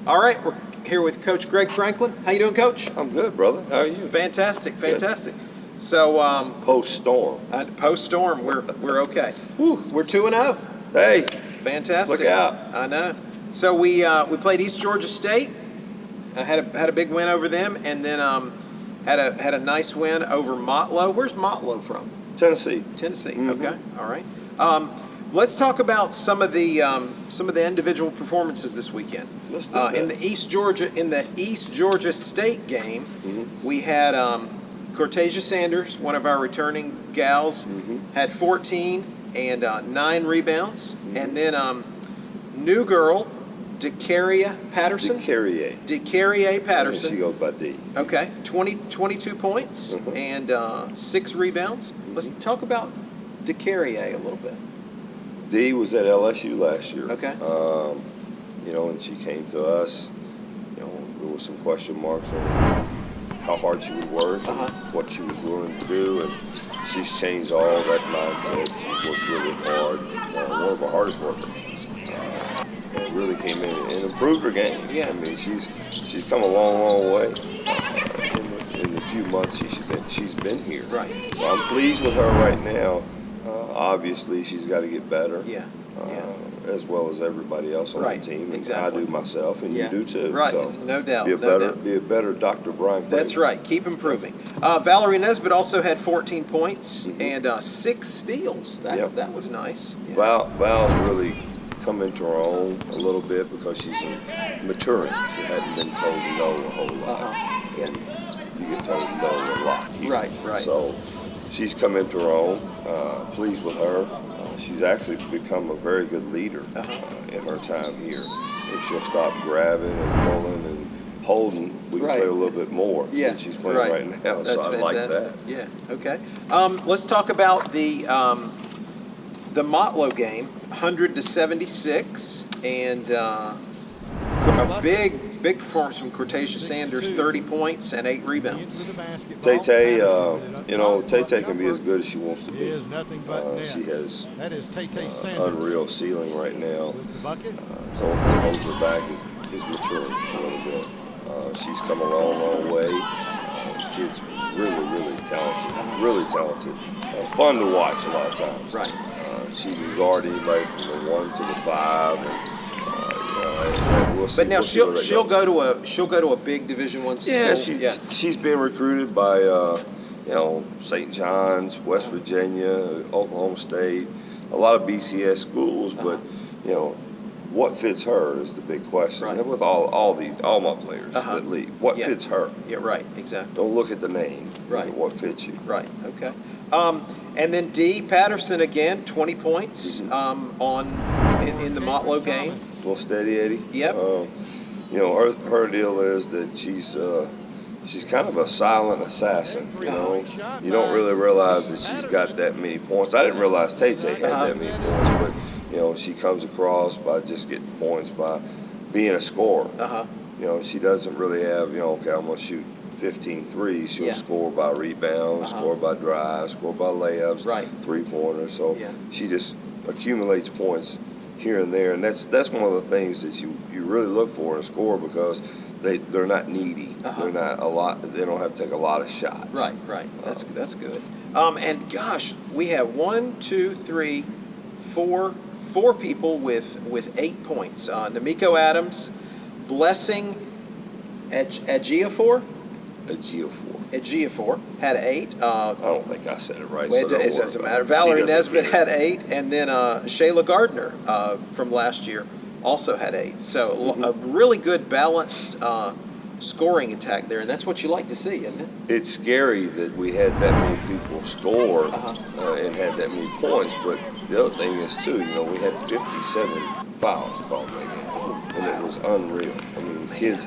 All right, we're here with Coach Greg Franklin. How you doing, Coach? I'm good, brother. How are you? Fantastic, fantastic. So, Post-storm. post-storm, we're okay. Whew, we're 2-0. Hey, Fantastic. look out. I know. So we played East Georgia State. Had a big win over them, and then had a nice win over Motlow. Where's Motlow from? Tennessee. Tennessee. Mhm. Okay. All right. Let's talk about some of the individual performances this weekend. Let's do that. In the East Georgia State game, we had Cortasia Sanders, one of our returning gals, had 14 and 9 rebounds, and then new girl DeCarria Patterson. DeCarria Patterson. She goes by D. Okay, 22 points and 6 rebounds. Let's talk about DeCarria a little bit. D was at LSU last year. Okay. And she came to us. There were some question marks on how hard she would work, and what she was willing to do, and she's changed all that mindset. She's worked really hard. One of our hardest workers. And really came in and improved her game. Yeah. I mean, she's come a long way in the few months she's been here. Right. So I'm pleased with her right now. Obviously, she's got to get better. Yeah. As well as everybody else on the team. And Exactly. I do myself, and you do too. Right. So No doubt. be a better Dr. Brian. That's right. Keep improving. Valerie Nesbitt also had 14 points and 6 steals. That was nice. Yeah. Val's really come into her own a little bit because she's maturing. She hadn't been told no a whole lot. And you get told no a lot here. Right. So she's come into her own. Pleased with her. She's actually become a very good leader in her time here. If she'll stop grabbing and pulling and holding, we can play a little bit more than she's playing right now. That's so I like that. Yeah. Okay. Let's talk about the Motlow game, 100-76, and a big performance from Cortasia Sanders, 30 points and 8 rebounds. Tay-Tay, Tay-Tay can be as good as she wants to be. She has unreal ceiling right now. The only thing that holds her back is maturing a little bit. She's come a long way. Kid's really talented. Fun to watch a lot of times. Right. She can guard anybody from the 1 to the 5. And we'll see. But now she'll go to a big Division I school. She's been recruited by St. John's, West Virginia, Oklahoma State, a lot of BCS schools. But what fits her is the big question. Right. And with all my players that leave, what fits her? Yeah, right, exactly. Don't look at the name. Right. Look at what fits you. Right. Okay. And then D. Patterson again, 20 points in the Motlow game. A little steady Eddie. Yep. Her deal is that she's kind of a silent assassin. You don't really realize that she's got that many points. I didn't realize Tay-Tay had that many points, but she comes across by just getting points by being a scorer. She doesn't really have okay, I'm gonna shoot 15 threes. She'll score by rebounds, score by drives, score by layups, 3-pointers. So she just accumulates points here and there, and that's one of the things that you really look for in a scorer because they're not needy. They're not a lot. They don't have to take a lot of shots. Right. That's good. And gosh, we have 4 people with 8 points. Namiko Adams, Blessing Ejiofor had 8. I don't think I said it right. It doesn't matter. Valerie Nesbitt had 8, and then Shayla Gardner from last year also had 8. So a really good balanced scoring attack there, and that's what you like to see, isn't it? It's scary that we had that many people score and had that many points, but the other thing is too, we had 57 fouls called that game, and it was unreal. I mean, kids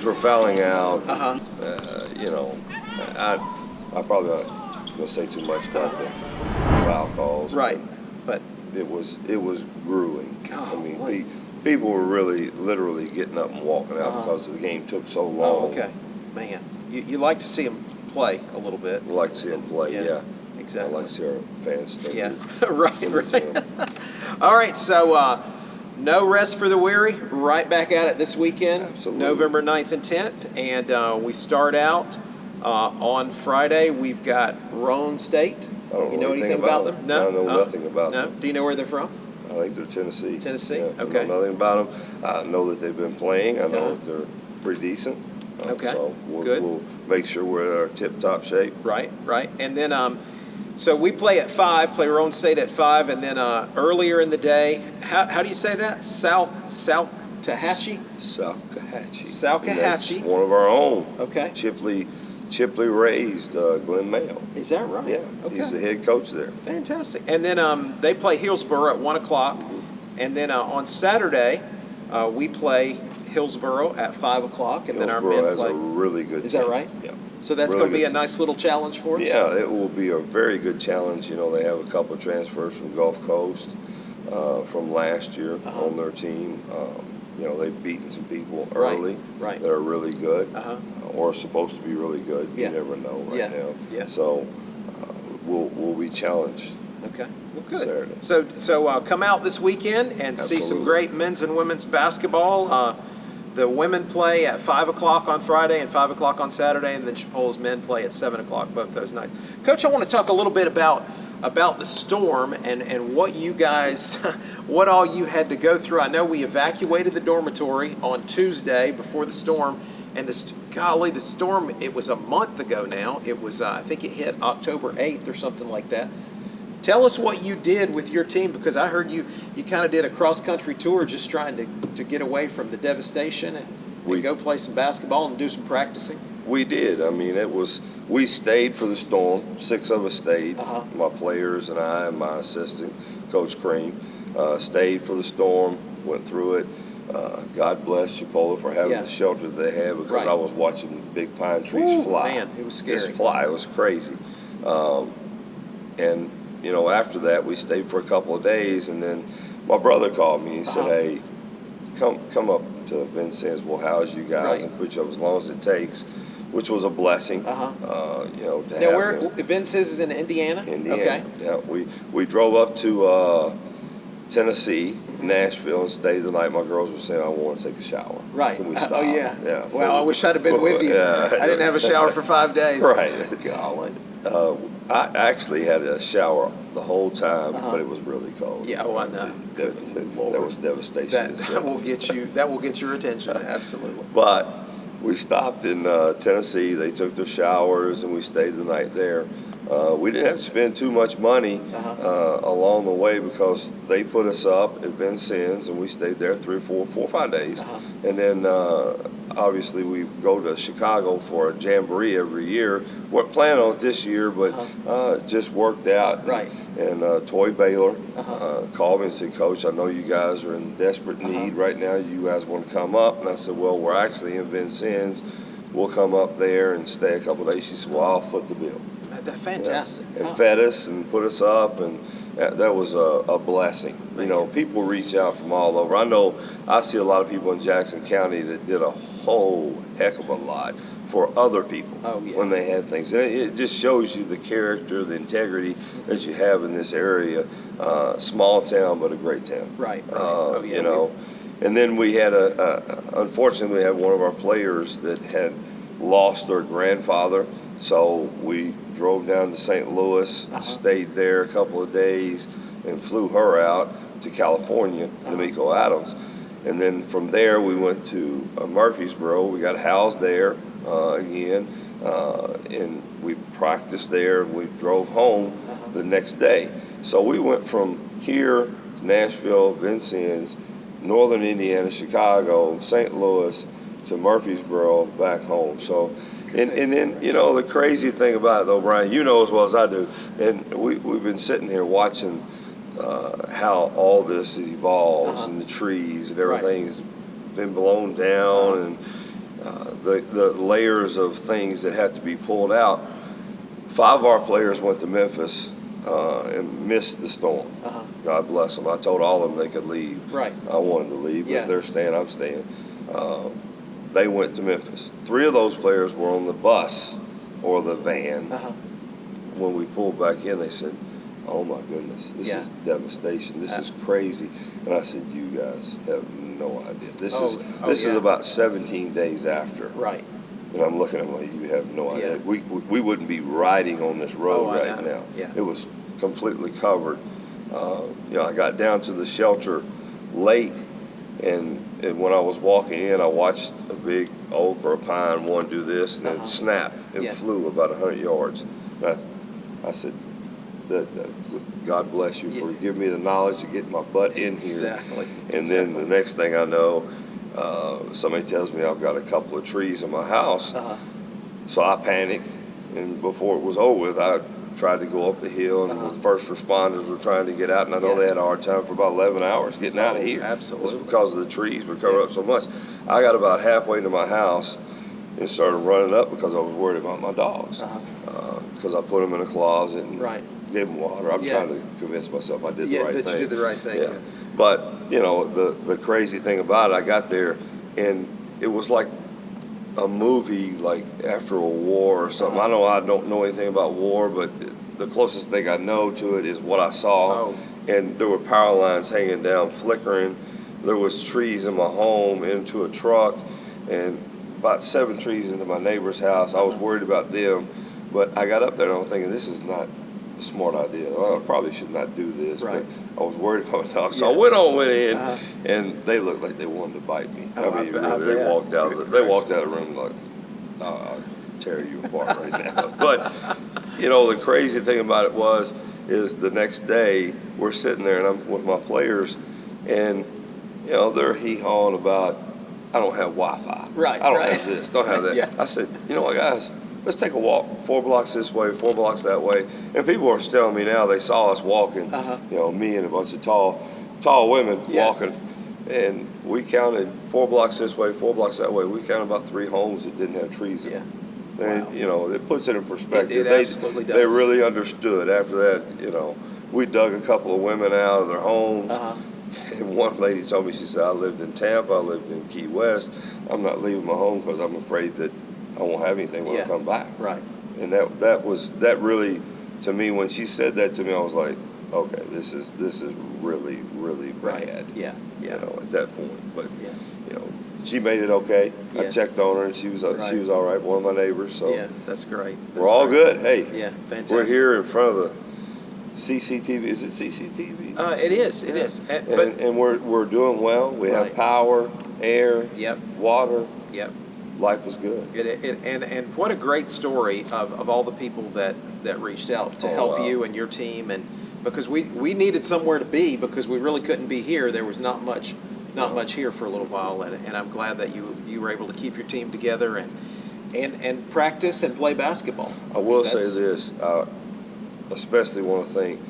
were fouling out. I probably not going to say too much about the foul calls. Right, but it was grueling. God, I mean, people were really literally getting up and walking out because the game took so long. Oh, okay, man, you like to see them play a little bit. We like to see them play, yeah. Exactly. I like to see our fans stay. Yeah, right. All right, so no rest for the weary. Right back at it this weekend, Absolutely. November 9th and 10th. And we start out on Friday. We've got Roan State. I don't You know know anything about them? No? I know nothing about No? them. Do you know where they're from? I think they're Tennessee. Tennessee? Yeah, Okay. I know nothing about them. I know that they've been playing. I know Uh-huh. that they're pretty decent. Okay. So Good. we'll make sure we're in our tip-top shape. Right. And then, so we play at 5, play Roan State at 5, and then earlier in the day, how do you say that? Salkehatchie? Salkehatchie. And that's Salkehatchie. one of our own. Okay. Chipley raised Glenn Mayo. Is that right? Yeah, Okay. he's the head coach there. Fantastic. And then they play Hillsboro at 1 o'clock. And then on Saturday, we play Hillsboro at 5 o'clock. And then our Hillsboro men has play. a really good Is team. that right? Yeah. So that's Really going to be good a nice little challenge for us? Yeah, it will be a very good challenge. You know, they have a couple of transfers from Gulf Coast from last year on their team. You know, they've beaten some people early Right. that are really good Uh-huh. or supposed to be really good. Yeah. You never know right Yeah. now. Yeah. So we'll be challenged. Okay. Well, good. Saturday. So come out this weekend and see some Absolutely. great men's and women's basketball. The women play at 5 o'clock on Friday and 5 o'clock on Saturday, and then Chipola's men play at 7 o'clock both those nights. Coach, I want to talk a little bit about the storm and what you guys, what all you had to go through. I know we evacuated the dormitory on Tuesday before the storm, and the storm, it was a month ago now. It was, I think it hit October 8th or something like that. Tell us what you did with your team, because I heard you kind of did a cross-country tour just trying to get away from the devastation and go play some basketball and do some practicing. We did. I mean, we stayed for the storm. 6 of us stayed. My players and I and my assistant, Coach Cream, stayed for the storm, went through it. God bless Chipola for having the shelter they had, because I was watching big pine trees fly. Man, it was scary. Just fly. It was crazy. And, you know, after that, we stayed for a couple of days, and then my brother called me. He said, hey, come up to Vincennes. We'll house you guys and put you up as long as it takes, which was a blessing. You know, to Now, have where him. Vincennes is in Indiana? Indiana. Okay. Yeah, we drove up to Tennessee, Nashville, and stayed the night. My girls were saying, I want to take a shower. Right. Can we stop? Oh, yeah. Yeah. Well, I wish I'd have been with you. Yeah. I didn't have a shower for 5 days. Right. Golly. I actually had a shower the whole time, but it was really cold. Yeah, oh, I know. That was devastation. That will get you. That will get your attention. Absolutely. But we stopped in Tennessee. They took their showers, and we stayed the night there. We didn't have to spend too much money along the way, because they put us up at Vincennes, and we stayed there 3 or 4 or 5 days. And then obviously we go to Chicago for a jamboree every year. Weren't planning on it this year, but it just worked out. Right. And Toy Baylor called me and said, Coach, I know you guys are in desperate need right now. You guys want to come up? And I said, well, we're actually in Vincennes. We'll come up there and stay a couple of days. She said, well, I'll foot the bill. That's fantastic. Yeah. And fed us and put us up, and that was a blessing. You know, people reach out from all over. I see a lot of people in Jackson County that did a whole heck of a lot for other people when they had things. And it just shows you the character, the integrity that you have in this area. Small town, but a great town. Right. You know, and then we had unfortunately, we had one of our players that had lost their grandfather. So we drove down to St. Louis, stayed there a couple of days, and flew her out to California, D'Amico Adams. And then from there, we went to Murfreesboro. We got housed there again, and we practiced there, and we drove home the next day. So we went from here to Nashville, Vincennes, Northern Indiana, Chicago, St. Louis, to Murfreesboro, back home. So. And then, you know, the crazy thing about it, though, Brian, you know as well as I do, and we've been sitting here watching how all this evolves, and the trees and everything has been blown down, and the layers of things that had to be pulled out. 5 of our players went to Memphis and missed the storm. God bless them. I told all of them they could leave. Right. I wanted to leave, but if they're staying, I'm staying. They went to Memphis. 3 of those players were on the bus or the van. When we pulled back in, they said, oh my goodness, this Yeah. is devastation. This is crazy. And I said, you guys have no idea. This is about 17 days after. Right. And I'm looking, I'm like, you have no idea. Yeah. We wouldn't be riding on this road I right know. now. Yeah. It was completely covered. I got down to the shelter late, and when I was walking in, I watched a big oak or a pine one do this, and then snap and flew about 100 yards. And I said, God bless you for giving me the knowledge to get my butt in here. Exactly. And then the next thing I know, somebody tells me I've got a couple of trees in my house. So I panicked, and before it was over with, I tried to go up the hill, and the first responders were trying to get out, and I know they had a hard time for about 11 hours getting out of here. Absolutely. It's because of the trees were covered up so much. I got about halfway into my house and started running up because I was worried about my dogs. Because I put them in a closet and gave them water. I'm trying to convince myself I did the right thing. That you did the right thing. Yeah. But, the crazy thing about it, I got there, and it was like a movie, like after a war or something. I don't know anything about war, but the closest thing I know to it is what I saw. And there were power lines hanging down, flickering. There was trees in my home, into a truck, and about 7 trees into my neighbor's house. I was worried about them, but I got up there and I was thinking, this is not a smart idea. I probably should not do this, but I was worried about my dog. So I went in, and they looked like they wanted to bite me. I mean, really, they walked out of the room like, I'll tear you apart right now. But, the crazy thing about it is the next day, we're sitting there, and I'm with my players, and, they're hee-hawing about, I don't have Wi-Fi. I don't have this, don't have that. I said, you know what, guys? Let's take a walk 4 blocks this way, 4 blocks that way. And people are telling me now they saw us walking, me and a bunch of tall women walking. And we counted 4 blocks this way, 4 blocks that way. We counted about 3 homes that didn't have trees in them. And, it puts it in perspective. It absolutely does. They really understood after that, we dug a couple of women out of their homes. And one lady told me, she said, I lived in Tampa, I lived in Key West. I'm not leaving my home because I'm afraid that I won't have anything when I come back. Right. And that really, to me, when she said that to me, I was like, okay, this is really, really bad. Yeah. At that point. But she made it okay. I checked on her, and she was all right. One of my neighbors. So that's great. We're all good. Hey. Yeah, fantastic. We're here in front of the CCTV. Is it CCTV? It is. It is. And we're doing well. We have power, air, water. Life is good. And what a great story of all the people that reached out to help you and your team, and because we needed somewhere to be because we really couldn't be here. There was not much here for a little while, and I'm glad that you were able to keep your team together and practice and play basketball. I will say this, especially want to thank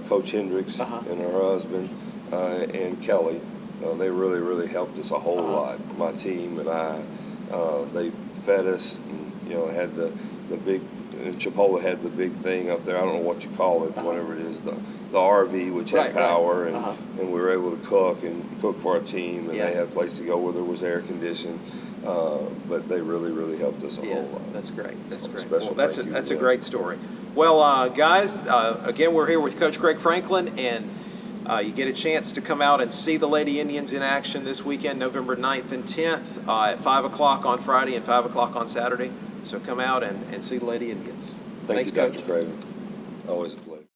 Coach Hendricks and her husband and Kelly. They really, really helped us a whole lot. My team and I. They fed us, and, had the big, Chipola had the big thing up there. I don't know what you call it, whatever it is, the RV, which had power, and we were able to cook for our team, and they had a place to go where there was air conditioning. But they really, really helped us a whole lot. That's great. That's great. Well, that's a great story. Well, guys, again, we're here with Coach Craig Franklin, and you get a chance to come out and see the Lady Indians in action this weekend, November 9th and 10th, at 5 o'clock on Friday and 5 o'clock on Saturday. So come out and see the Lady Indians. Thanks, Coach. Dr. Craven. Always a pleasure.